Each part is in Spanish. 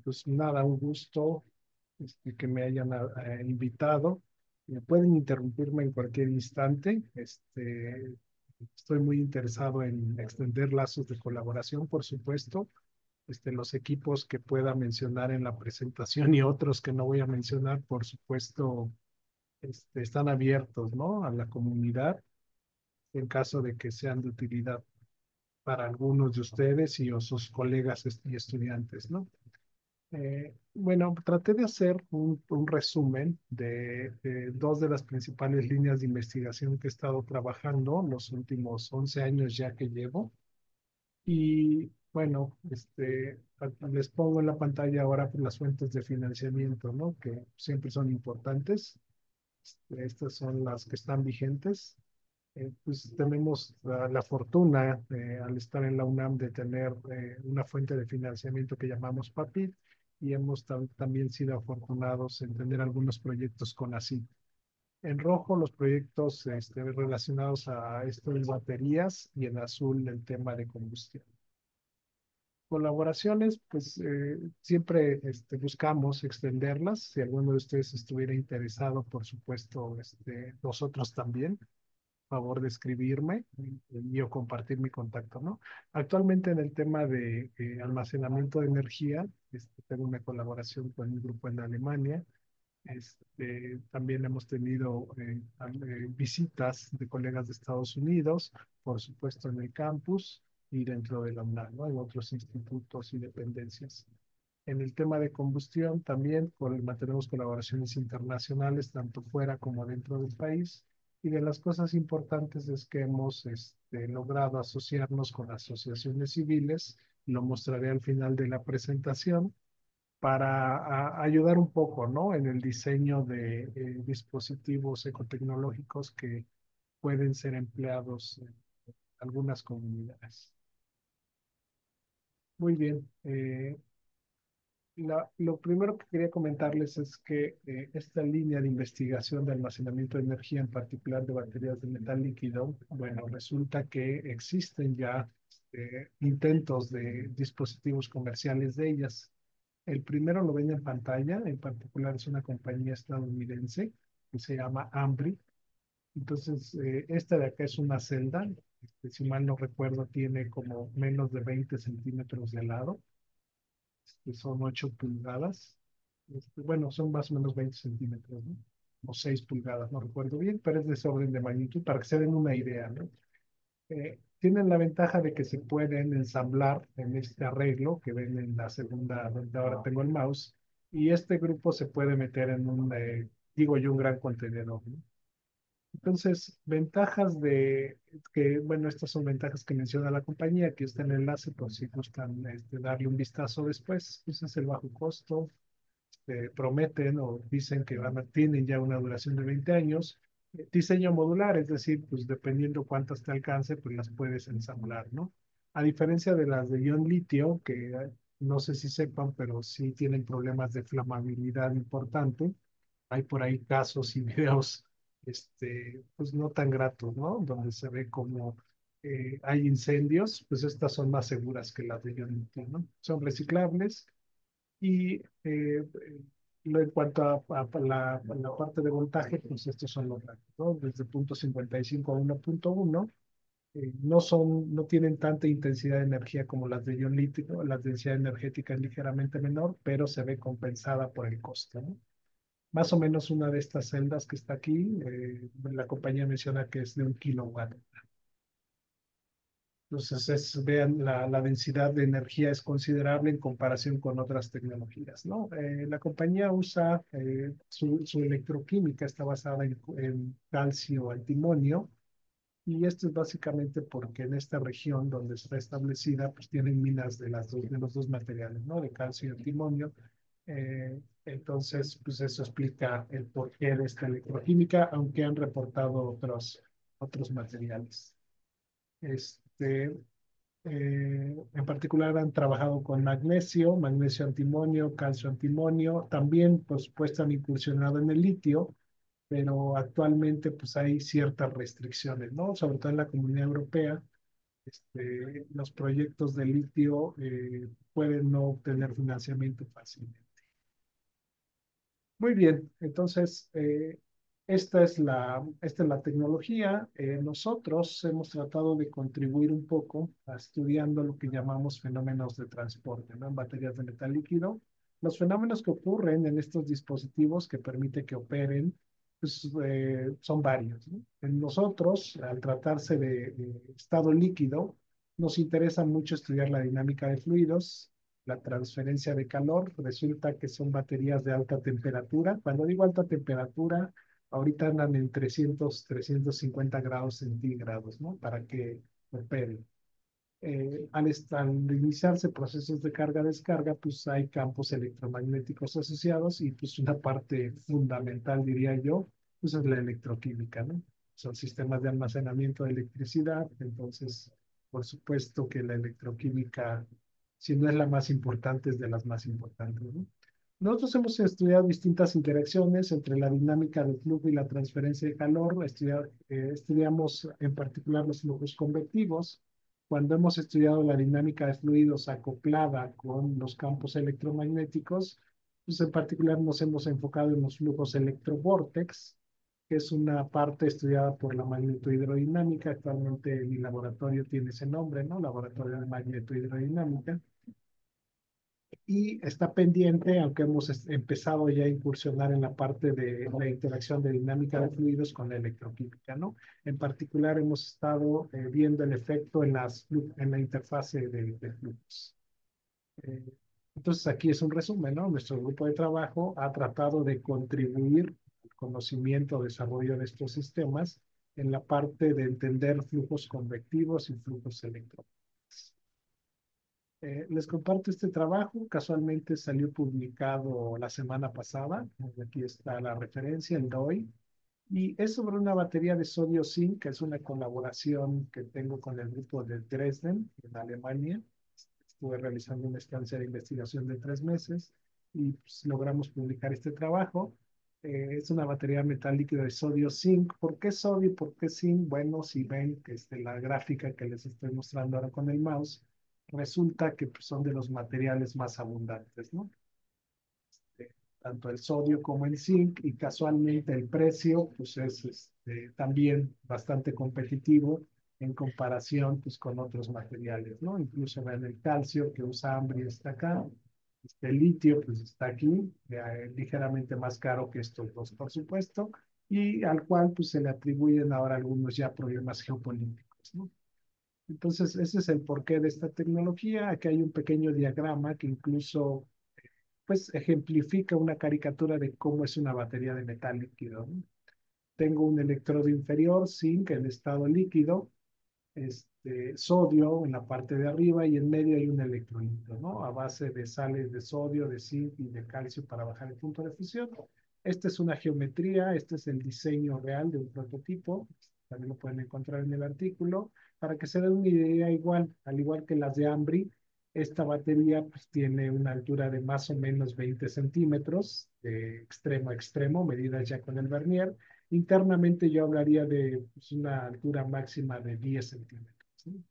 Pues nada, un gusto que me hayan invitado. Pueden interrumpirme en cualquier instante. Estoy muy interesado en extender lazos de colaboración, por supuesto. Los equipos que pueda mencionar en la presentación y otros que no voy a mencionar, por supuesto, están abiertos, ¿no? A la comunidad en caso de que sean de utilidad para algunos de ustedes y o sus colegas y estudiantes, ¿no? Bueno, traté de hacer un resumen de dos de las principales líneas de investigación que he estado trabajando los últimos 11 años ya que llevo. Y bueno, les pongo en la pantalla ahora pues, las fuentes de financiamiento, ¿no? Que siempre son importantes. Estas son las que están vigentes. Pues tenemos la fortuna, al estar en la UNAM, de tener una fuente de financiamiento que llamamos PAPIT y hemos también sido afortunados en tener algunos proyectos con ASI. En rojo, los proyectos relacionados a esto de baterías y en azul el tema de combustión. Colaboraciones, pues siempre buscamos extenderlas. Si alguno de ustedes estuviera interesado, por supuesto, nosotros también favor de escribirme y o compartir mi contacto, ¿no? Actualmente en el tema de almacenamiento de energía, tengo una colaboración con un grupo en Alemania. También hemos tenido visitas de colegas de Estados Unidos, por supuesto en el campus y dentro de la UNAM, ¿no? En otros institutos y dependencias. En el tema de combustión también mantenemos colaboraciones internacionales, tanto fuera como dentro del país. Y de las cosas importantes es que hemos logrado asociarnos con asociaciones civiles, lo mostraré al final de la presentación, para ayudar un poco, ¿no? En el diseño de dispositivos ecotecnológicos que pueden ser empleados en algunas comunidades. Muy bien. Lo primero que quería comentarles es que esta línea de investigación de almacenamiento de energía, en particular de baterías de metal líquido, bueno, resulta que existen ya intentos de dispositivos comerciales de ellas. El primero lo ven en pantalla, en particular es una compañía estadounidense que se llama Ambri. Entonces, esta de acá es una celda, si mal no recuerdo, tiene como menos de 20 centímetros de lado, son 8 pulgadas. Bueno, son más o menos 20 centímetros, ¿no? O 6 pulgadas, no recuerdo bien, pero es de ese orden de magnitud para que se den una idea, ¿no? Tienen la ventaja de que se pueden ensamblar en este arreglo que ven en la segunda, donde ahora tengo el mouse, y este grupo se puede meter en digo yo, un gran contenedor, ¿no? Entonces, ventajas de que, bueno, estas son ventajas que menciona la compañía. Aquí está el enlace por si gustan darle un vistazo después. Ese es el bajo costo. Prometen o dicen que tienen ya una duración de 20 años. Diseño modular, es decir, pues dependiendo cuántas te alcance, pues las puedes ensamblar, ¿no? A diferencia de las de ion litio, que no sé si sepan, pero sí tienen problemas de flamabilidad importante. Hay por ahí casos y videos, pues no tan gratos, ¿no? Donde se ve como hay incendios, pues estas son más seguras que las de ion litio, ¿no? Son reciclables y en cuanto a la parte de voltaje, pues estos son los rangos, ¿no? Desde 0.55 a 1.1. No tienen tanta intensidad de energía como las de ion litio, la densidad energética es ligeramente menor, pero se ve compensada por el costo, ¿no? Más o menos una de estas celdas que está aquí, la compañía menciona que es de 1 kilowatt. Entonces, vean, la densidad de energía es considerable en comparación con otras tecnologías, ¿no? La compañía usa, su electroquímica está basada en calcio antimonio, y esto es básicamente porque en esta región donde está establecida, pues tienen minas de los dos materiales, ¿no? De calcio y antimonio. Entonces, pues eso explica el porqué de esta electroquímica, aunque han reportado otros materiales. Este, en particular han trabajado con magnesio, magnesio antimonio, calcio antimonio. También, por supuesto, han incursionado en el litio, pero actualmente pues hay ciertas restricciones, ¿no? Sobre todo en la Comunidad Europea, los proyectos de litio pueden no obtener financiamiento fácilmente. Muy bien, entonces esta es la tecnología. Nosotros hemos tratado de contribuir un poco a estudiando lo que llamamos fenómenos de transporte, ¿no? En baterías de metal líquido. Los fenómenos que ocurren en estos dispositivos que permite que operen, pues, son varios, ¿no? En nosotros, al tratarse de estado líquido, nos interesa mucho estudiar la dinámica de fluidos, la transferencia de calor. Resulta que son baterías de alta temperatura. Cuando digo alta temperatura, ahorita andan en 350 grados centígrados, ¿no? Para que operen. Al iniciarse procesos de carga-descarga, pues hay campos electromagnéticos asociados y pues una parte fundamental, diría yo, pues es la electroquímica, ¿no? Son sistemas de almacenamiento de electricidad, entonces, por supuesto que la electroquímica, si no es la más importante, es de las más importantes, ¿no? Nosotros hemos estudiado distintas interacciones entre la dinámica del flujo y la transferencia de calor. Estudiamos en particular los flujos convectivos. Cuando hemos estudiado la dinámica de fluidos acoplada con los campos electromagnéticos, pues en particular nos hemos enfocado en los flujos electrovórtex, que es una parte estudiada por la magnetohidrodinámica. Actualmente mi laboratorio tiene ese nombre, ¿no? Laboratorio de Magnetohidrodinámica. Y está pendiente, aunque hemos empezado ya a incursionar en la parte de la interacción de dinámica de fluidos con la electroquímica, ¿no? En particular hemos estado viendo el efecto en la interfase de flujos. Eh, entonces aquí es un resumen, ¿no? Nuestro grupo de trabajo ha tratado de contribuir al conocimiento, desarrollo de estos sistemas en la parte de entender flujos convectivos y flujos electrónicos. Les comparto este trabajo, casualmente salió publicado la semana pasada, aquí está la referencia, el DOI, y es sobre una batería de sodio zinc, que es una colaboración que tengo con el grupo de Dresden, en Alemania. Estuve realizando una estancia de investigación de 3 meses y pues, logramos publicar este trabajo. Es una batería metal líquido de sodio zinc. ¿Por qué sodio y por qué zinc? Bueno, si ven que la gráfica que les estoy mostrando ahora con el mouse, resulta que pues, son de los materiales más abundantes, ¿no? Tanto el sodio como el zinc, y casualmente el precio pues es también bastante competitivo en comparación pues con otros materiales, ¿no? Incluso ven el calcio que usa Ambri está acá, el litio pues está aquí, ligeramente más caro que estos dos, por supuesto, y al cual pues se le atribuyen ahora algunos ya problemas geopolíticos, ¿no? Entonces, ese es el porqué de esta tecnología. Aquí hay un pequeño diagrama que incluso pues ejemplifica una caricatura de cómo es una batería de metal líquido, ¿no? Tengo un electrodo inferior, zinc, en estado líquido, sodio en la parte de arriba y en medio hay un electrolito, ¿no? A base de sales de sodio, de zinc y de calcio para bajar el punto de fusión. Esta es una geometría, este es el diseño real de un prototipo, también lo pueden encontrar en el artículo, para que se den una idea igual, al igual que las de Ambri, esta batería pues, tiene una altura de más o menos 20 centímetros, de extremo a extremo, medidas ya con el vernier. Internamente yo hablaría de pues, una altura máxima de 10 centímetros, ¿sí?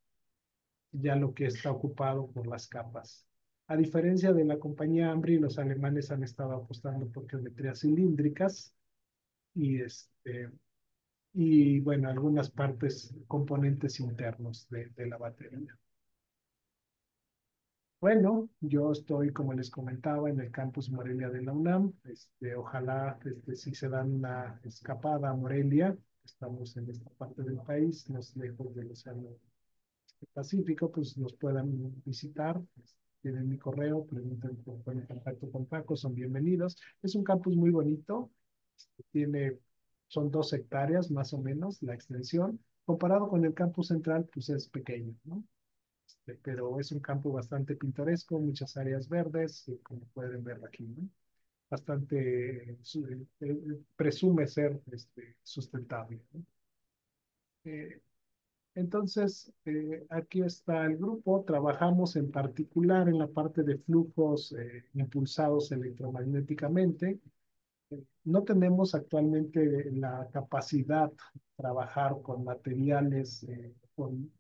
Ya lo que está ocupado por las capas. A diferencia de la compañía Ambri, los alemanes han estado apostando por geometrías cilíndricas y, y bueno, algunas partes, componentes internos de la batería. Bueno, yo estoy, como les comentaba, en el campus Morelia de la UNAM. Ojalá si se dan una escapada a Morelia. Estamos en esta parte del país, no lejos del Océano Pacífico, pues nos puedan visitar. Tienen mi correo, pregunten por poner contacto con Paco, son bienvenidos. Es un campus muy bonito, tiene, son 2 hectáreas más o menos la extensión. Comparado con el campus central, pues es pequeño, ¿no? Pero es un campo bastante pintoresco, muchas áreas verdes, como pueden ver aquí, ¿no? Bastante, presume ser sustentable, ¿no? Eh, entonces, aquí está el grupo, trabajamos en particular en la parte de flujos impulsados electromagnéticamente. No tenemos actualmente la capacidad de trabajar con materiales, con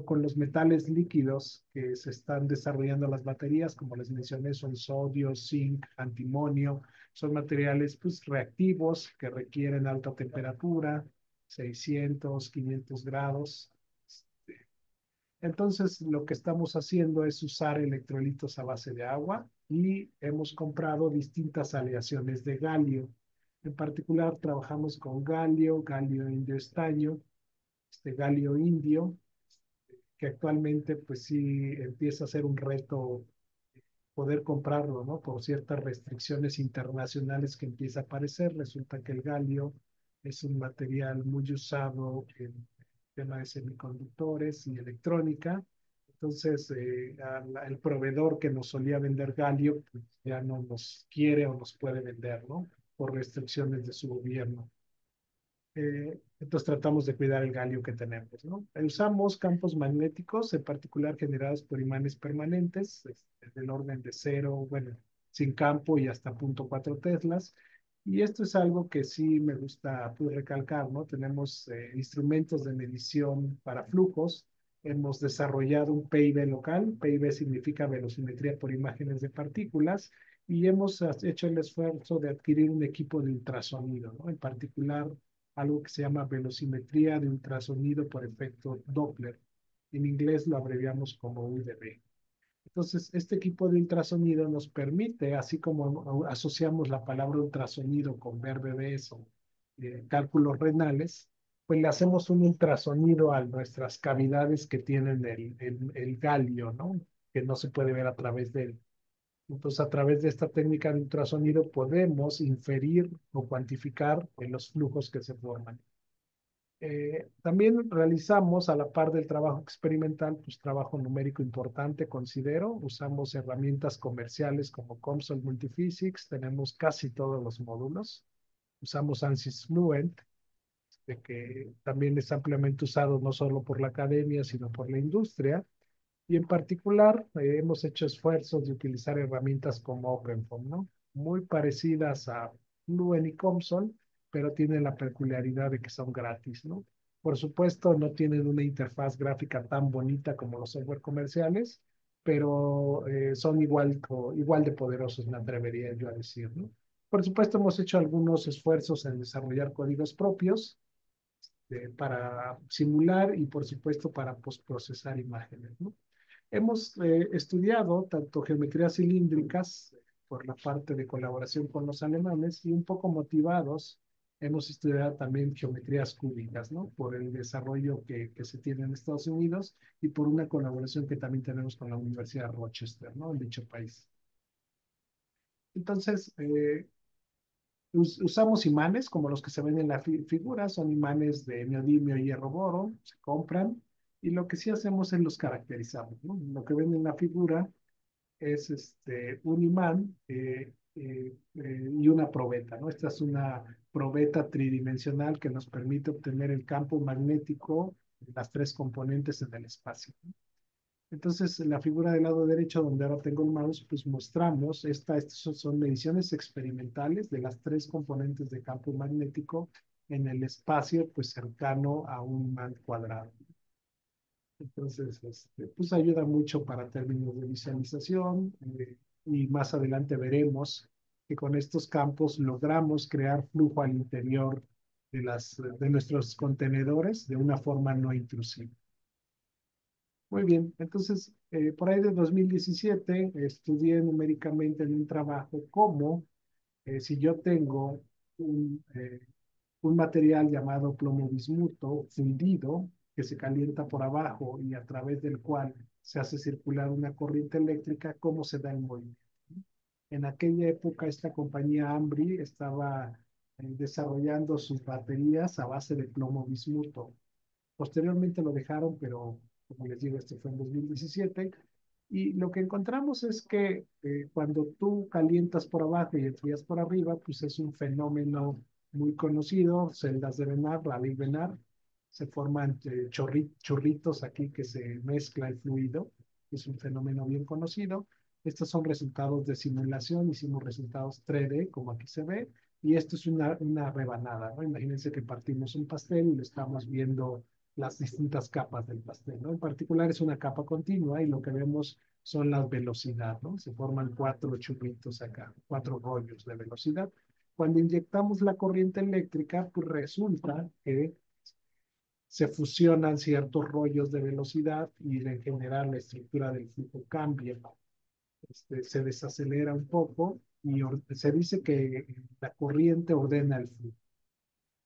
o con los metales líquidos que se están desarrollando las baterías, como les mencioné, son sodio, zinc, antimonio, son materiales pues, reactivos que requieren alta temperatura, 600, 500 grados. Entonces, lo que estamos haciendo es usar electrolitos a base de agua y hemos comprado distintas aleaciones de galio. En particular, trabajamos con galio, galio indio estaño, galio indio, que actualmente pues sí empieza a ser un reto poder comprarlo, ¿no? Por ciertas restricciones internacionales que empieza a aparecer. Resulta que el galio es un material muy usado en el tema de semiconductores y electrónica. Entonces, el proveedor que nos solía vender galio pues, ya no nos quiere o nos puede vender, ¿no? Por restricciones de su gobierno. Entonces tratamos de cuidar el galio que tenemos, ¿no? Usamos campos magnéticos, en particular generados por imanes permanentes, del orden de cero, bueno, sin campo y hasta 0.4 teslas. Y esto es algo que sí me gusta pues, recalcar, ¿no? Tenemos instrumentos de medición para flujos. Hemos desarrollado un PIB local. PIB significa velocimetría por imágenes de partículas. Y hemos hecho el esfuerzo de adquirir un equipo de ultrasonido, ¿no? En particular, algo que se llama velocimetría de ultrasonido por efecto Doppler. En inglés lo abreviamos como UDB. Entonces, este equipo de ultrasonido nos permite, así como asociamos la palabra ultrasonido con ver bebés o cálculos renales, pues le hacemos un ultrasonido a nuestras cavidades que tienen el galio, ¿no? Que no se puede ver a través de él. Entonces, a través de esta técnica de ultrasonido podemos inferir o cuantificar los flujos que se forman. También realizamos, a la par del trabajo experimental, pues trabajo numérico importante, considero. Usamos herramientas comerciales como COMSOL Multiphysics, tenemos casi todos los módulos. Usamos ANSYS Fluent, de que también es ampliamente usado no solo por la academia, sino por la industria. Y en particular, hemos hecho esfuerzos de utilizar herramientas como OpenFOAM, ¿no? Muy parecidas a Fluent y COMSOL, pero tienen la peculiaridad de que son gratis, ¿no? Por supuesto, no tienen una interfaz gráfica tan bonita como los software comerciales, pero son igual de poderosos, me atrevería yo a decir, ¿no? Por supuesto, hemos hecho algunos esfuerzos en desarrollar códigos propios para simular y, por supuesto, para postprocesar imágenes, ¿no? Hemos estudiado tanto geometrías cilíndricas por la parte de colaboración con los alemanes y un poco motivados hemos estudiado también geometrías cúbicas, ¿no? Por el desarrollo que se tiene en Estados Unidos y por una colaboración que también tenemos con la Universidad de Rochester, ¿no? En dicho país. Entonces, usamos imanes como los que se ven en la figura, son imanes de neodimio y hierro boro, se compran y lo que sí hacemos es los caracterizamos, ¿no? Lo que ven en la figura es un imán y una probeta, ¿no? Esta es una probeta tridimensional que nos permite obtener el campo magnético de las tres componentes en el espacio, ¿no? Entonces, la figura del lado derecho, donde ahora tengo el mouse, pues mostramos, estas son mediciones experimentales de las tres componentes de campo magnético en el espacio, pues cercano a un imán cuadrado. Entonces, pues ayuda mucho para términos de visualización y más adelante veremos que con estos campos logramos crear flujo al interior de nuestros contenedores de una forma no intrusiva. Muy bien, entonces, por ahí de 2017 estudié numéricamente en un trabajo cómo si yo tengo un material llamado plomo bismuto fundido que se calienta por abajo y a través del cual se hace circular una corriente eléctrica, cómo se da el movimiento. En aquella época, esta compañía Ambri estaba desarrollando sus baterías a base de plomo bismuto. Posteriormente lo dejaron, pero como les digo, este fue en 2017. Y lo que encontramos es que cuando tú calientas por abajo y enfrías por arriba, pues es un fenómeno muy conocido, celdas de Bénard, la ley Bénard, se forman chorritos aquí que se mezcla el fluido, es un fenómeno bien conocido. Estos son resultados de simulación, hicimos resultados 3D, como aquí se ve, y esto es una rebanada, ¿no? Imagínense que partimos un pastel y lo estamos viendo las distintas capas del pastel, ¿no? En particular es una capa continua y lo que vemos son las velocidades, ¿no? Se forman cuatro churritos acá, cuatro rollos de velocidad. Cuando inyectamos la corriente eléctrica, pues resulta que se fusionan ciertos rollos de velocidad y en general la estructura del flujo cambia, se desacelera un poco y se dice que la corriente ordena el flujo.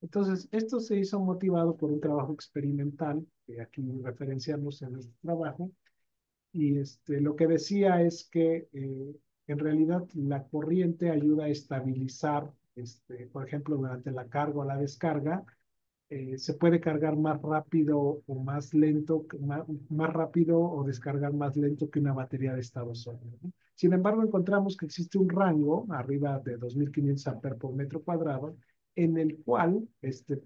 Entonces, esto se hizo motivado por un trabajo experimental, que aquí referenciamos en este trabajo, y lo que decía es que en realidad la corriente ayuda a estabilizar, por ejemplo, durante la carga o la descarga, se puede cargar más rápido o más lento, más rápido o descargar más lento que una batería de estado sólido, ¿no? Sin embargo, encontramos que existe un rango arriba de 2.500 amperes por metro cuadrado en el cual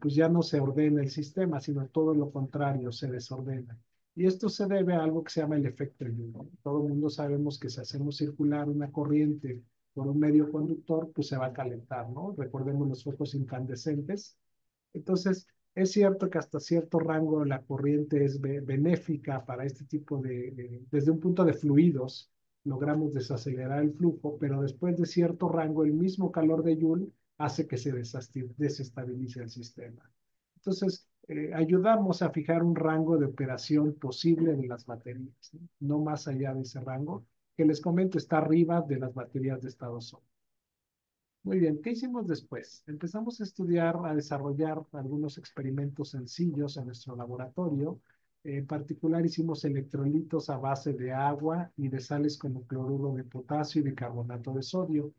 pues ya no se ordena el sistema, sino todo lo contrario, se desordena. Y esto se debe a algo que se llama el efecto Joule, ¿no? Todo el mundo sabemos que si hacemos circular una corriente por un medio conductor, pues se va a calentar, ¿no? Recordemos los focos incandescentes. Entonces, es cierto que hasta cierto rango la corriente es benéfica para este tipo desde un punto de fluidos, logramos desacelerar el flujo, pero después de cierto rango, el mismo calor de Joule hace que se desestabilice el sistema. Entonces, ayudamos a fijar un rango de operación posible de las baterías, ¿no? No más allá de ese rango, que les comento está arriba de las baterías de estado sólido. Muy bien, ¿qué hicimos después? Empezamos a estudiar, a desarrollar algunos experimentos sencillos en nuestro laboratorio. En particular hicimos electrolitos a base de agua y de sales como cloruro de potasio y bicarbonato de sodio.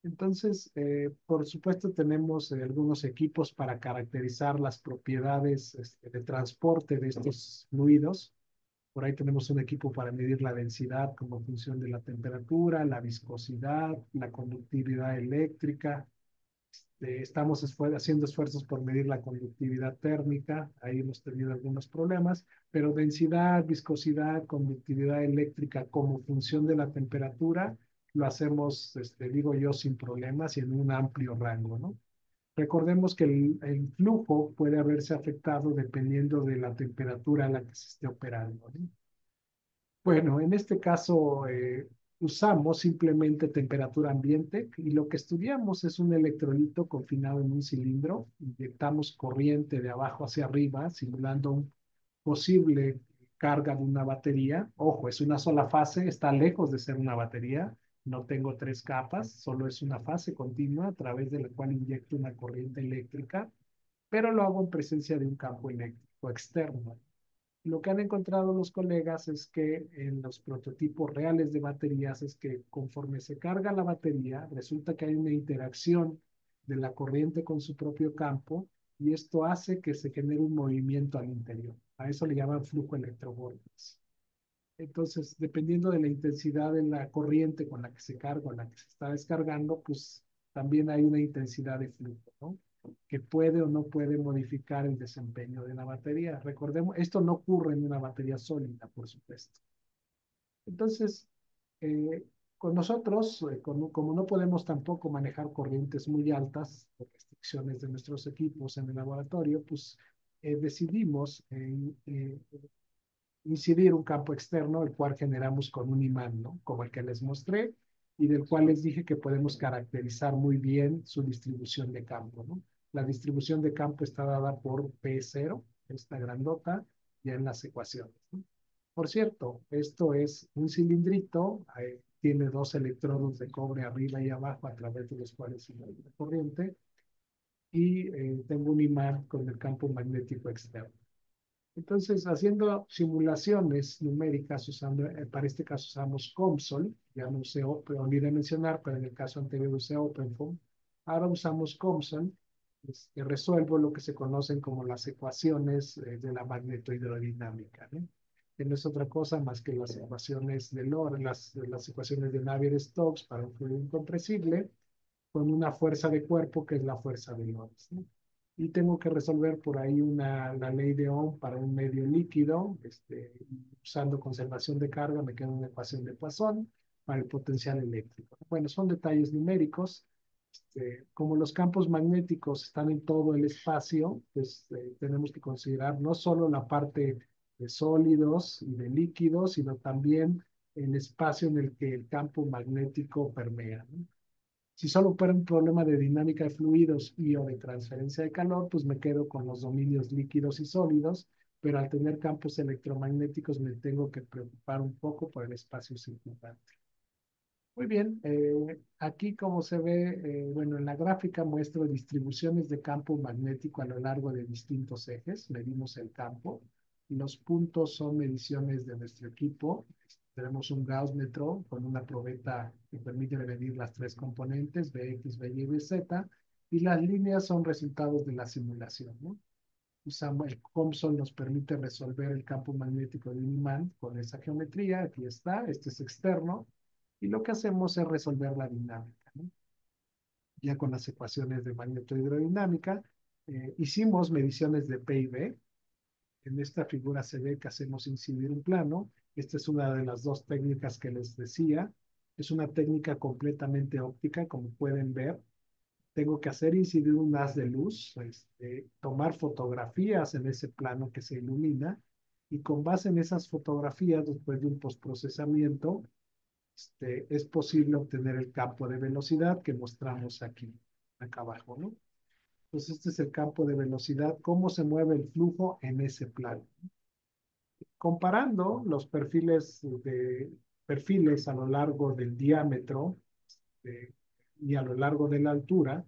Entonces, por supuesto, tenemos algunos equipos para caracterizar las propiedades de transporte de estos fluidos. Por ahí tenemos un equipo para medir la densidad como función de la temperatura, la viscosidad, la conductividad eléctrica. Estamos haciendo esfuerzos por medir la conductividad térmica. Ahí hemos tenido algunos problemas, pero densidad, viscosidad, conductividad eléctrica como función de la temperatura, lo hacemos, digo yo, sin problemas y en un amplio rango, ¿no? Recordemos que el flujo puede haberse afectado dependiendo de la temperatura a la que se esté operando, ¿no? Bueno, en este caso usamos simplemente temperatura ambiente y lo que estudiamos es un electrolito confinado en un cilindro. Inyectamos corriente de abajo hacia arriba, simulando un posible carga de una batería. Ojo, es una sola fase, está lejos de ser una batería. No tengo tres capas, solo es una fase continua a través de la cual inyecto una corriente eléctrica, pero lo hago en presencia de un campo eléctrico externo. Lo que han encontrado los colegas es que en los prototipos reales de baterías es que conforme se carga la batería, resulta que hay una interacción de la corriente con su propio campo y esto hace que se genere un movimiento al interior. A eso le llaman flujo electrovórtice. Entonces, dependiendo de la intensidad de la corriente con la que se carga o la que se está descargando, pues también hay una intensidad de flujo, ¿no? Que puede o no puede modificar el desempeño de la batería. Recordemos, esto no ocurre en una batería sólida, por supuesto. Entonces, eh, con nosotros, como no podemos tampoco manejar corrientes muy altas por restricciones de nuestros equipos en el laboratorio, pues decidimos incidir un campo externo, el cual generamos con un imán, ¿no? Como el que les mostré y del cual les dije que podemos caracterizar muy bien su distribución de campo, ¿no? La distribución de campo está dada por P0, esta grandota, ya en las ecuaciones, ¿no? Por cierto, esto es un cilindrito, tiene dos electrodos de cobre arriba y abajo a través de los cuales se mueve la corriente y tengo un imán con el campo magnético externo. Entonces, haciendo simulaciones numéricas, usando, para este caso usamos COMSOL, ya no usé, pero olvidé mencionar, pero en el caso anterior usé OpenFOAM. Ahora usamos COMSOL, que resuelvo lo que se conocen como las ecuaciones de la magnetohidrodinámica, ¿no? Que no es otra cosa más que las ecuaciones de Lorentz, las ecuaciones de Navier-Stokes para un fluido incompresible, con una fuerza de cuerpo que es la fuerza de Lorentz, ¿no? Y tengo que resolver por ahí la ley de Ohm para un medio líquido, usando conservación de carga, me queda una ecuación de Poisson para el potencial eléctrico. Bueno, son detalles numéricos. como los campos magnéticos están en todo el espacio, pues tenemos que considerar no solo la parte de sólidos y de líquidos, sino también el espacio en el que el campo magnético permea, ¿no? Si solo fuera un problema de dinámica de fluidos y o de transferencia de calor, pues me quedo con los dominios líquidos y sólidos, pero al tener campos electromagnéticos me tengo que preocupar un poco por el espacio circundante. Muy bien, aquí como se ve, bueno, en la gráfica muestro distribuciones de campo magnético a lo largo de distintos ejes, medimos el campo, los puntos son mediciones de nuestro equipo, tenemos un gaussmetro con una probeta que permite medir las tres componentes, Bx, By y Bz, y las líneas son resultados de la simulación, ¿no? Usamos el COMSOL nos permite resolver el campo magnético de un imán con esa geometría, aquí está, este es externo, y lo que hacemos es resolver la dinámica, ¿no? Ya con las ecuaciones de magnetohidrodinámica, hicimos mediciones de P y B. En esta figura se ve que hacemos incidir un plano. Esta es una de las dos técnicas que les decía. Es una técnica completamente óptica, como pueden ver. Tengo que hacer incidir un haz de luz, tomar fotografías en ese plano que se ilumina, y con base en esas fotografías, después de un postprocesamiento, es posible obtener el campo de velocidad que mostramos aquí, acá abajo, ¿no? Entonces, este es el campo de velocidad, cómo se mueve el flujo en ese plano. Comparando los perfiles a lo largo del diámetro y a lo largo de la altura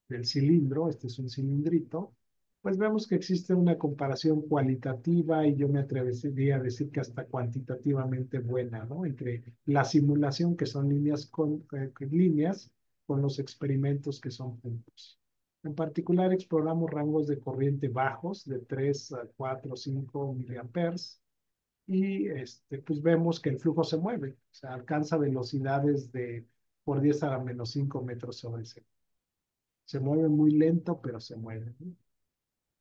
del cilindro, este es un cilindrito, pues vemos que existe una comparación cualitativa y yo me atrevería a decir que hasta cuantitativamente buena, ¿no? Entre la simulación, que son líneas, con los experimentos, que son puntos. En particular, exploramos rangos de corriente bajos, de 3 a 4, 5 miliamperes, y pues vemos que el flujo se mueve, o sea, alcanza velocidades de por 10 a la menos 5 metros sobre segundo. Se mueve muy lento, pero se mueve, ¿no?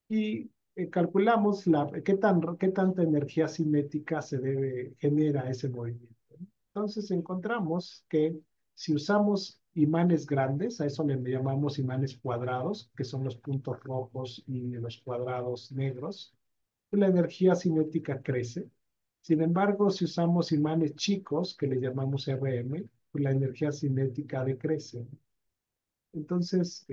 Y calculamos qué tanta energía cinética genera ese movimiento, ¿no? Entonces encontramos que si usamos imanes grandes, a eso le llamamos imanes cuadrados, que son los puntos rojos y los cuadrados negros, la energía cinética crece. Sin embargo, si usamos imanes chicos, que le llamamos RM, pues la energía cinética decrece. Entonces,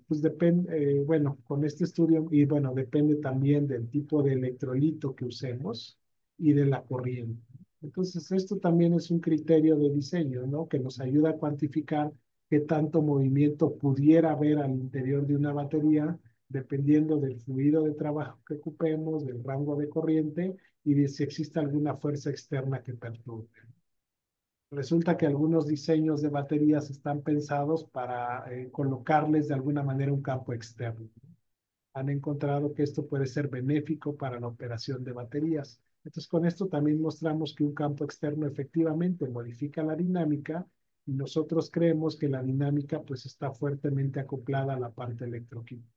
pues depende, bueno, con este estudio, y bueno, depende también del tipo de electrolito que usemos y de la corriente. Entonces, esto también es un criterio de diseño, ¿no? Que nos ayuda a cuantificar qué tanto movimiento pudiera haber al interior de una batería, dependiendo del fluido de trabajo que ocupemos, del rango de corriente y de si existe alguna fuerza externa que perturbe. Resulta que algunos diseños de baterías están pensados para colocarles de alguna manera un campo externo. Han encontrado que esto puede ser benéfico para la operación de baterías. Entonces, con esto también mostramos que un campo externo efectivamente modifica la dinámica, y nosotros creemos que la dinámica pues está fuertemente acoplada a la parte electroquímica.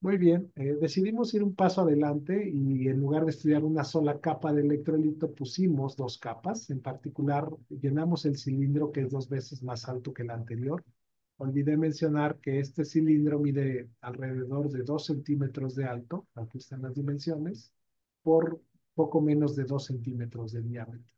Muy bien, decidimos ir un paso adelante y en lugar de estudiar una sola capa de electrolito, pusimos dos capas. En particular, llenamos el cilindro, que es 2 veces más alto que el anterior. Olvidé mencionar que este cilindro mide alrededor de 2 centímetros de alto, aquí están las dimensiones, por poco menos de 2 centímetros de diámetro.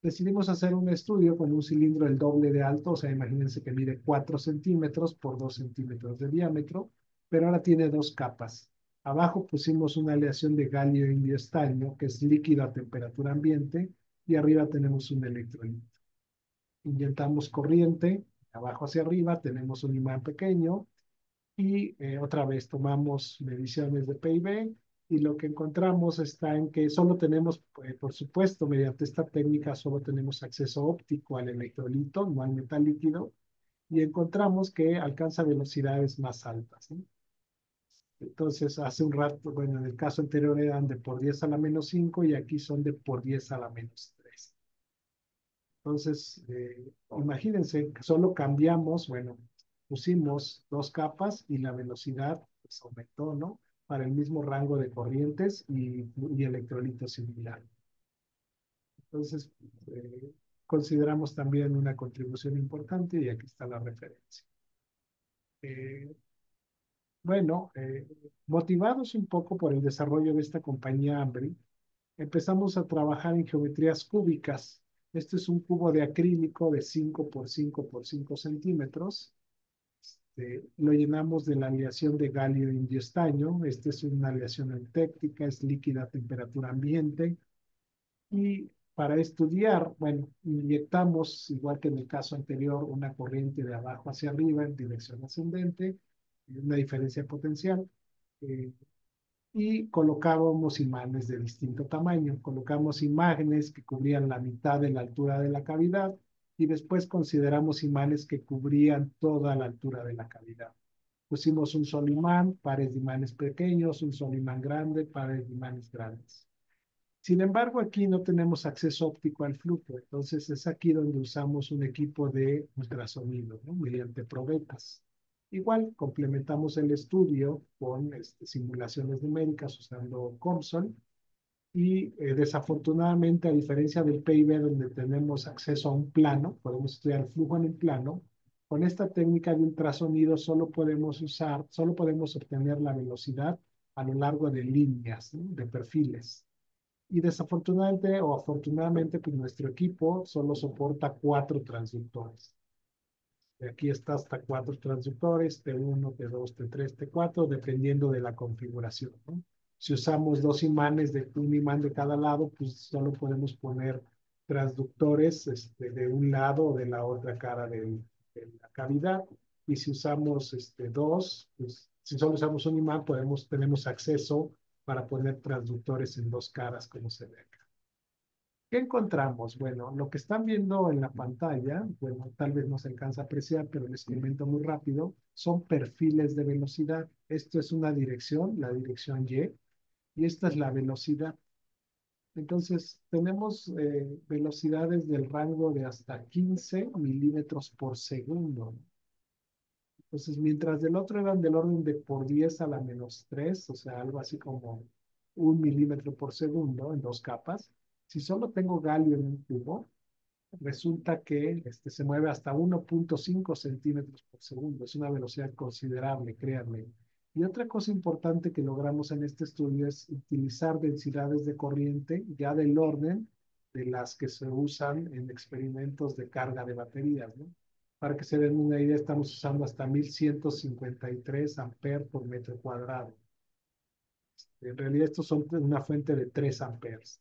Decidimos hacer un estudio con un cilindro el doble de alto, o sea, imagínense que mide 4 centímetros por 2 centímetros de diámetro, pero ahora tiene dos capas. Abajo pusimos una aleación de galio indio estaño, que es líquido a temperatura ambiente, y arriba tenemos un electrolito. Inyectamos corriente, abajo hacia arriba tenemos un imán pequeño, y otra vez tomamos mediciones de PIB, y lo que encontramos está en que solo tenemos, por supuesto, mediante esta técnica solo tenemos acceso óptico al electrolito, no al metal líquido, y encontramos que alcanza velocidades más altas, ¿no? Entonces, hace un rato, bueno, en el caso anterior eran de por 10 a la menos 5 y aquí son de por 10 a la menos 3. Entonces, imagínense que solo cambiamos, bueno, pusimos dos capas y la velocidad pues, aumentó, ¿no? Para el mismo rango de corrientes y electrolitos similar. Entonces, consideramos también una contribución importante y aquí está la referencia. Eh, bueno, motivados un poco por el desarrollo de esta compañía Ambry, empezamos a trabajar en geometrías cúbicas. Este es un cubo de acrílico de 5 por 5 por 5 centímetros. Lo llenamos de la aleación de galio indio estaño. Esta es una aleación eutéptica, es líquida a temperatura ambiente. Y para estudiar, bueno, inyectamos, igual que en el caso anterior, una corriente de abajo hacia arriba en dirección ascendente, una diferencia potencial. eh, y colocábamos imanes de distinto tamaño. Colocamos imágenes que cubrían la mitad de la altura de la cavidad y después consideramos imanes que cubrían toda la altura de la cavidad. Pusimos un solo imán, pares de imanes pequeños, un solo imán grande, pares de imanes grandes. Sin embargo, aquí no tenemos acceso óptico al flujo, entonces es aquí donde usamos un equipo de ultrasonido, ¿no? Mediante probetas. Igual, complementamos el estudio con simulaciones numéricas usando COMSOL y desafortunadamente, a diferencia del PIB donde tenemos acceso a un plano, podemos estudiar el flujo en un plano, con esta técnica de ultrasonido solo podemos obtener la velocidad a lo largo de líneas, ¿no? De perfiles. Y desafortunadamente o afortunadamente, pues nuestro equipo solo soporta 4 transductores. Aquí está hasta 4 transductores, T1, T2, T3, T4, dependiendo de la configuración, ¿no? Si usamos 2 imanes, un imán de cada lado, pues solo podemos poner transductores de un lado o de la otra cara de la cavidad. Y si usamos dos, pues si solo usamos un imán, tenemos acceso para poner transductores en 2 caras, como se ve acá. ¿Qué encontramos? Bueno, lo que están viendo en la pantalla, bueno, tal vez no se alcanza a apreciar, pero les comento muy rápido, son perfiles de velocidad. Esto es una dirección, la dirección Y, y esta es la velocidad. Entonces, tenemos velocidades del rango de hasta 15 milímetros por segundo. Entonces, mientras del otro eran del orden de por 10 a la -3, o sea, algo así como 1 milímetro por segundo en 2 capas, si solo tengo galio en un cubo, resulta que se mueve hasta 1.5 centímetros por segundo. Es una velocidad considerable, créanme. Y otra cosa importante que logramos en este estudio es utilizar densidades de corriente ya del orden de las que se usan en experimentos de carga de baterías, ¿no? Para que se den una idea, estamos usando hasta 1153 amperes por metro cuadrado. En realidad, estos son una fuente de 3 amperes.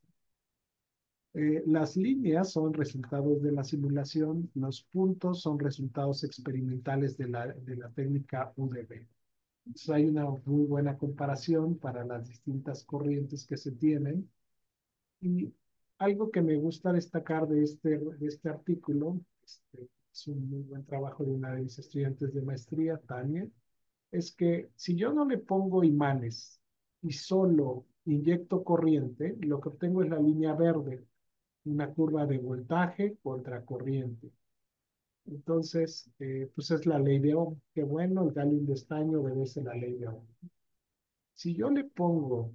Las líneas son resultados de la simulación, los puntos son resultados experimentales de la técnica UDB. Entonces hay una muy buena comparación para las distintas corrientes que se tienen. Y algo que me gusta destacar de este artículo, es un muy buen trabajo de una de mis estudiantes de maestría, Tania, es que si yo no le pongo imanes y solo inyecto corriente, lo que obtengo es la línea verde, una curva de voltaje contra corriente. Entonces, pues es la ley de Ohm. Qué bueno, el galio de estaño obedece la ley de Ohm. Si yo le pongo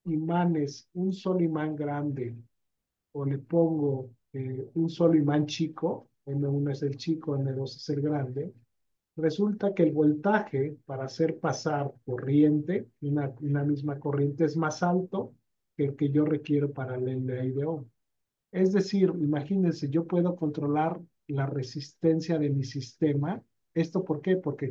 imanes, un solo imán grande, o le pongo un solo imán chico, M1 es el chico, M2 es el grande, resulta que el voltaje para hacer pasar corriente, una misma corriente, es más alto que el que yo requiero para la ley de Ohm. Es decir, imagínense, yo puedo controlar la resistencia de mi sistema. ¿Esto por qué? Porque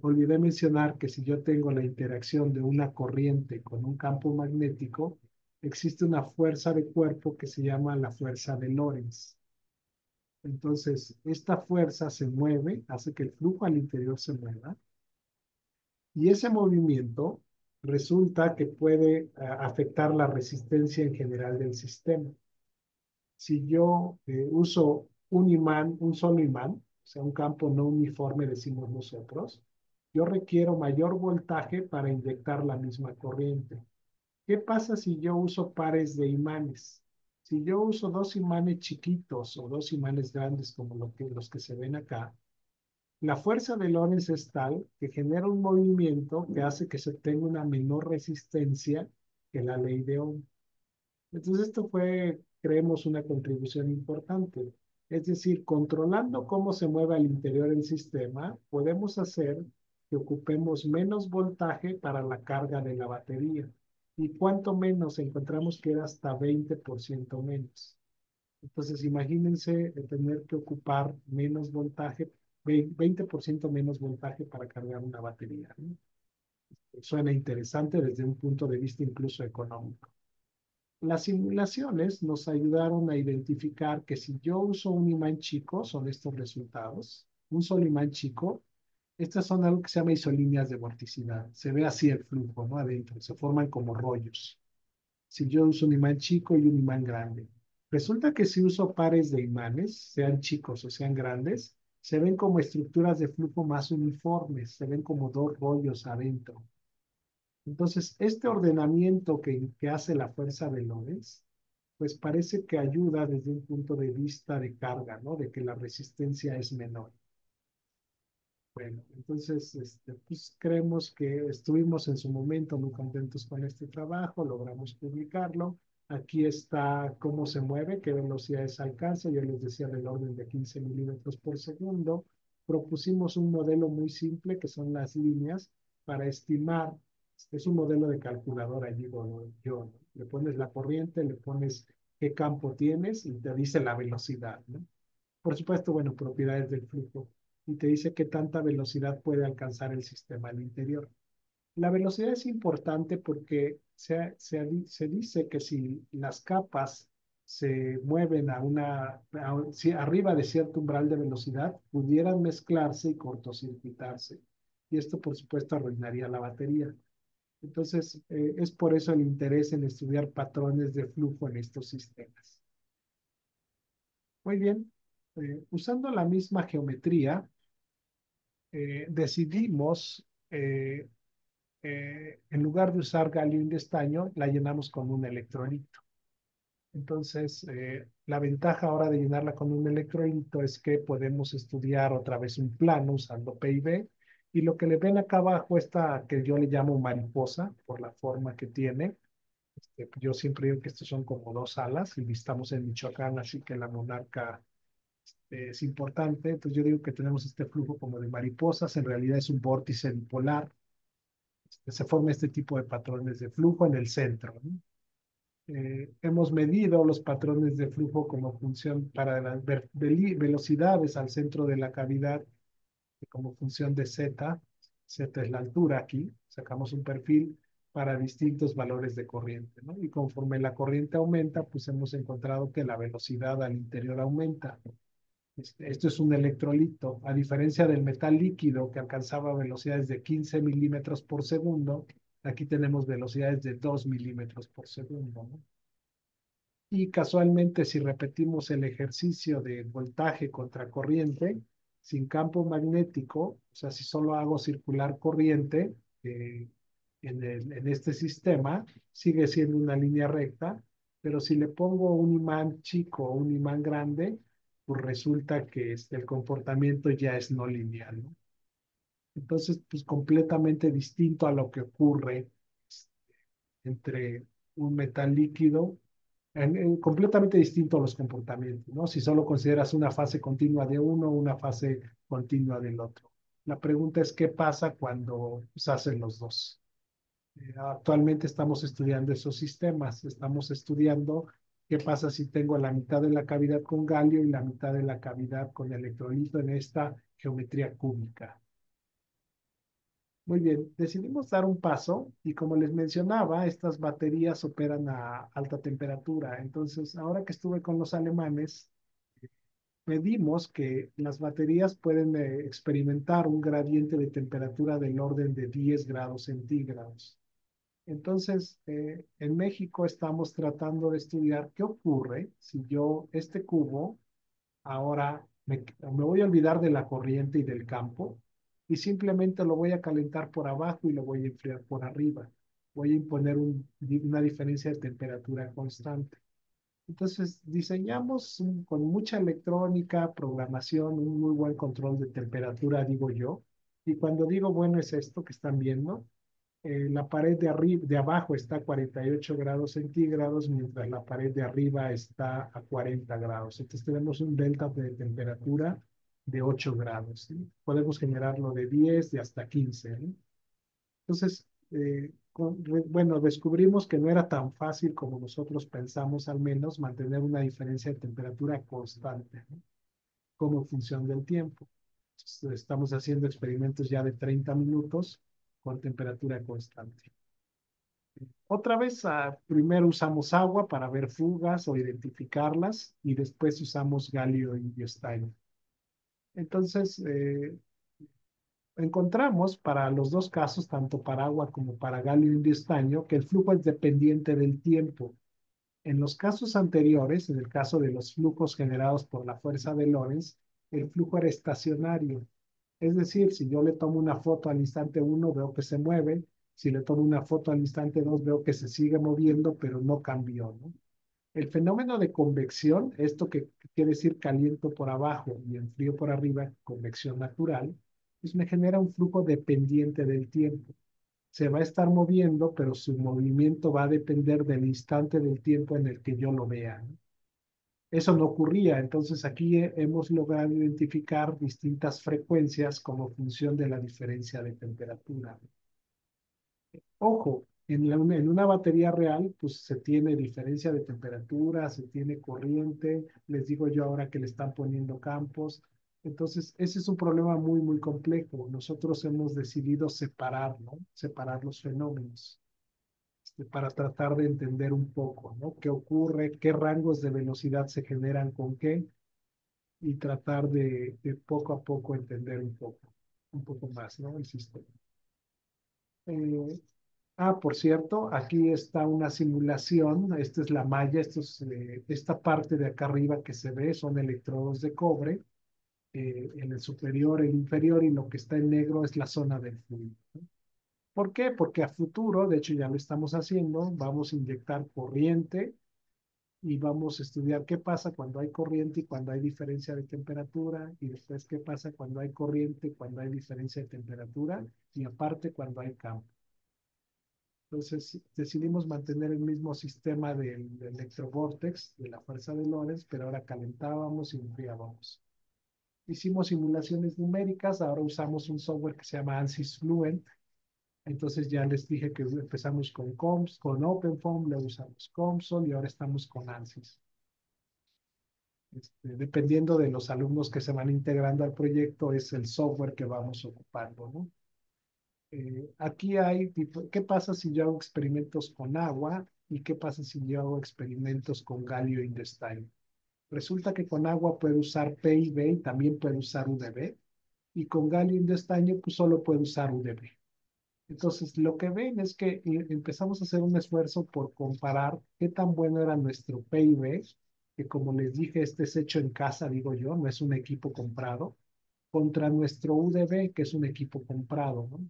olvidé mencionar que si yo tengo la interacción de una corriente con un campo magnético, existe una fuerza de cuerpo que se llama la fuerza de Lorentz. Entonces, esta fuerza se mueve, hace que el flujo al interior se mueva, y ese movimiento resulta que puede afectar la resistencia en general del sistema. Si yo uso un imán, un solo imán, o sea, un campo no uniforme, decimos nosotros, yo requiero mayor voltaje para inyectar la misma corriente. ¿Qué pasa si yo uso pares de imanes? Si yo uso 2 imanes chiquitos o 2 imanes grandes como los que se ven acá, la fuerza de Lorentz es tal que genera un movimiento que hace que se tenga una menor resistencia que la ley de Ohm. Entonces esto fue creemos una contribución importante. Es decir, controlando cómo se mueve al interior del sistema, podemos hacer que ocupemos menos voltaje para la carga de la batería. ¿Y cuánto menos? Encontramos que era hasta 20% menos. Entonces, imagínense tener que ocupar menos voltaje, 20% menos voltaje para cargar una batería, ¿no? Suena interesante desde un punto de vista incluso económico. Las simulaciones nos ayudaron a identificar que si yo uso un imán chico, son estos resultados. Un solo imán chico, estas son algo que se llama isolíneas de vorticidad. Se ve así el flujo, ¿no? Adentro, se forman como rollos. Si yo uso un imán chico y un imán grande. Resulta que si uso pares de imanes, sean chicos o sean grandes, se ven como estructuras de flujo más uniformes, se ven como dos rollos adentro. Entonces, este ordenamiento que hace la fuerza de Lorentz, pues parece que ayuda desde un punto de vista de carga, ¿no? De que la resistencia es menor. Bueno, entonces, pues creemos que estuvimos en su momento muy contentos con este trabajo, logramos publicarlo. Aquí está cómo se mueve, qué velocidades alcanza. Yo les decía del orden de 15 milímetros por segundo. Propusimos un modelo muy simple, que son las líneas, para estimar. Es un modelo de calculadora, digo yo, ¿no? Le pones la corriente, le pones qué campo tienes y te dice la velocidad, ¿no? Por supuesto, bueno, propiedades del flujo y te dice qué tanta velocidad puede alcanzar el sistema al interior. La velocidad es importante porque se dice que si las capas se mueven si arriba de cierto umbral de velocidad, pudieran mezclarse y cortocircuitarse. Y esto, por supuesto, arruinaría la batería. Entonces, es por eso el interés en estudiar patrones de flujo en estos sistemas. Muy bien. Usando la misma geometría, decidimos, en lugar de usar galio de estaño, la llenamos con un electrolito. Entonces, la ventaja ahora de llenarla con un electrolito es que podemos estudiar otra vez un plano usando PIB. Y lo que le ven acá abajo, esta que yo le llamo mariposa, por la forma que tiene. Yo siempre digo que estos son como dos alas y estamos en Michoacán, así que la monarca es importante. Entonces yo digo que tenemos este flujo como de mariposas, en realidad es un vórtice dipolar. Se forma este tipo de patrones de flujo en el centro, ¿no? Hemos medido los patrones de flujo como función para las velocidades al centro de la cavidad, como función de z. Z es la altura aquí. Sacamos un perfil para distintos valores de corriente, ¿no? Y conforme la corriente aumenta, pues hemos encontrado que la velocidad al interior aumenta. Esto es un electrolito, a diferencia del metal líquido que alcanzaba velocidades de 15 milímetros por segundo, aquí tenemos velocidades de 2 milímetros por segundo, ¿no? Y casualmente, si repetimos el ejercicio de voltaje contra corriente, sin campo magnético, o sea, si solo hago circular corriente en este sistema, sigue siendo una línea recta, pero si le pongo un imán chico o un imán grande, pues resulta que el comportamiento ya es no lineal, ¿no? Entonces, pues completamente distinto a lo que ocurre entre un metal líquido, completamente distinto a los comportamientos, ¿no? Si solo consideras una fase continua de uno o una fase continua del otro. La pregunta es, ¿qué pasa cuando se hacen los dos? Actualmente estamos estudiando esos sistemas, estamos estudiando qué pasa si tengo la mitad de la cavidad con galio y la mitad de la cavidad con electrolito en esta geometría cúbica. Muy bien, decidimos dar un paso y como les mencionaba, estas baterías operan a alta temperatura. Entonces, ahora que estuve con los alemanes, medimos que las baterías pueden experimentar un gradiente de temperatura del orden de 10 grados centígrados. Entonces, en México estamos tratando de estudiar qué ocurre si yo este cubo ahora me voy a olvidar de la corriente y del campo y simplemente lo voy a calentar por abajo y lo voy a enfriar por arriba. Voy a imponer una diferencia de temperatura constante. Entonces, diseñamos con mucha electrónica, programación, un muy buen control de temperatura, digo yo. Y cuando digo bueno es esto que están viendo. La pared de arriba, de abajo está a 48 grados centígrados, mientras la pared de arriba está a 40 grados. Entonces tenemos un delta de temperatura de 8 grados, ¿sí? Podemos generarlo de 10, de hasta 15, ¿no? Entonces, bueno, descubrimos que no era tan fácil como nosotros pensamos, al menos, mantener una diferencia de temperatura constante, ¿no? Como función del tiempo. Entonces, estamos haciendo experimentos ya de 30 minutos con temperatura constante. Otra vez, primero usamos agua para ver fugas o identificarlas y después usamos galio y estaño. Entonces, encontramos para los dos casos, tanto para agua como para galio y estaño, que el flujo es dependiente del tiempo. En los casos anteriores, en el caso de los flujos generados por la fuerza de Lorentz, el flujo era estacionario. Es decir, si yo le tomo una foto al instante uno, veo que se mueve. Si le tomo una foto al instante 2, veo que se sigue moviendo, pero no cambió, ¿no? El fenómeno de convección, esto que quiere decir caliento por abajo y enfrío por arriba, convección natural, pues me genera un flujo dependiente del tiempo. Se va a estar moviendo, pero su movimiento va a depender del instante del tiempo en el que yo lo vea, ¿no? Eso no ocurría, entonces aquí hemos logrado identificar distintas frecuencias como función de la diferencia de temperatura. Ojo, en una batería real, pues se tiene diferencia de temperatura, se tiene corriente, les digo yo ahora que le están poniendo campos. Entonces, ese es un problema muy, muy complejo. Nosotros hemos decidido separar, ¿no? Separar los fenómenos, para tratar de entender un poco, ¿no? ¿Qué ocurre? ¿Qué rangos de velocidad se generan con qué? Y tratar de poco a poco entender un poco más, ¿no? El sistema. Eh, por cierto, aquí está una simulación. Esta es la malla. Esta parte de acá arriba que se ve son electrodos de cobre. En el superior, el inferior, y lo que está en negro es la zona del fluido. ¿Por qué? Porque a futuro, de hecho ya lo estamos haciendo, vamos a inyectar corriente y vamos a estudiar qué pasa cuando hay corriente y cuando hay diferencia de temperatura, y después qué pasa cuando hay corriente y cuando hay diferencia de temperatura, y aparte cuando hay campo. Entonces decidimos mantener el mismo sistema del electrovórtex, de la fuerza de Lorentz, pero ahora calentábamos y enfriábamos. Hicimos simulaciones numéricas, ahora usamos un software que se llama ANSYS Fluent. Entonces ya les dije que empezamos con OpenFOAM, luego usamos COMSOL y ahora estamos con ANSYS. Dependiendo de los alumnos que se van integrando al proyecto, es el software que vamos ocupando, ¿no? Aquí hay, ¿qué pasa si yo hago experimentos con agua y qué pasa si yo hago experimentos con galio y estaño? Resulta que con agua puedo usar PIB y también puedo usar UDB, y con galio y estaño pues solo puedo usar UDB. Entonces, lo que ven es que empezamos a hacer un esfuerzo por comparar qué tan bueno era nuestro PIB, que como les dije, este es hecho en casa, digo yo, no es un equipo comprado, contra nuestro UDB, que es un equipo comprado, ¿no?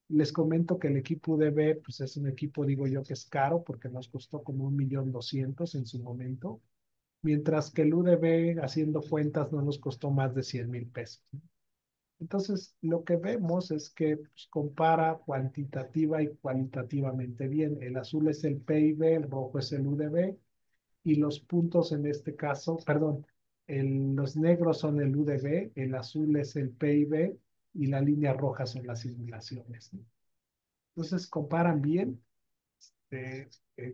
Les comento que el equipo UDB, pues es un equipo, digo yo, que es caro porque nos costó como 1.200.000 en su momento, mientras que el UDB, haciendo cuentas, no nos costó más de 100.000 pesos, ¿no? Entonces, lo que vemos es que pues, compara cuantitativa y cualitativamente bien. El azul es el PIB, el rojo es el UDB, y los puntos en este caso, perdón, los negros son el UDB, el azul es el PIB y la línea roja son las simulaciones, ¿no? Entonces, comparan bien.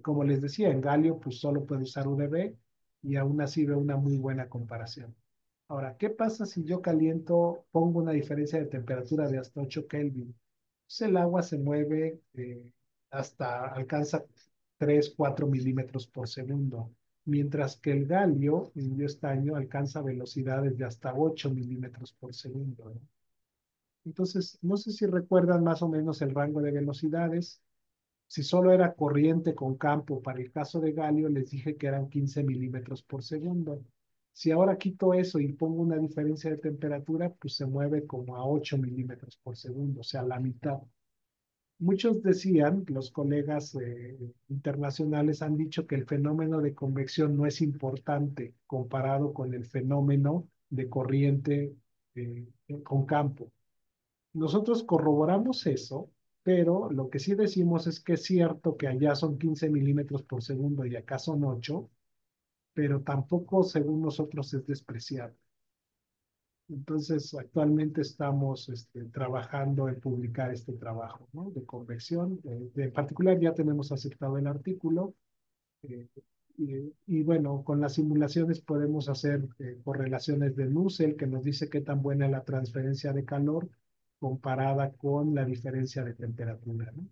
Como les decía, en galio pues solo puede usar UDB y aún así veo una muy buena comparación. Ahora, ¿qué pasa si yo caliento, pongo una diferencia de temperatura de hasta 8 Kelvin? Pues el agua se mueve alcanza 3 4 milímetros por segundo, mientras que el galio, en estaño, alcanza velocidades de hasta 8 milímetros por segundo, ¿no? Entonces, no sé si recuerdan más o menos el rango de velocidades. Si solo era corriente con campo, para el caso de galio, les dije que eran 15 milímetros por segundo. Si ahora quito eso y pongo una diferencia de temperatura, pues se mueve como a 8 milímetros por segundo, o sea, la mitad. Muchos decían, los colegas internacionales han dicho que el fenómeno de convección no es importante comparado con el fenómeno de corriente con campo. Nosotros corroboramos eso pero lo que sí decimos es que es cierto que allá son 15 milímetros por segundo y acá son 8, pero tampoco según nosotros es despreciable. Entonces, actualmente estamos trabajando en publicar este trabajo, ¿no? De convección. En particular, ya tenemos aceptado el artículo. eh, y bueno, con las simulaciones podemos hacer correlaciones de Nusselt que nos dice qué tan buena es la transferencia de calor comparada con la diferencia de temperatura, ¿no?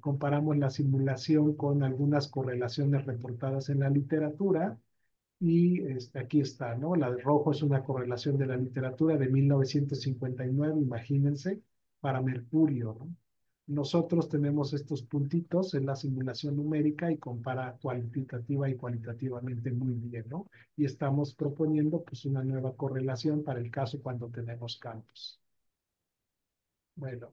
Comparamos la simulación con algunas correlaciones reportadas en la literatura y aquí está, ¿no? La de rojo es una correlación de la literatura de 1959, imagínense, para mercurio, ¿no? Nosotros tenemos estos puntitos en la simulación numérica y compara cualitativa y cualitativamente muy bien, ¿no? Y estamos proponiendo pues una nueva correlación para el caso cuando tenemos campos. Bueno,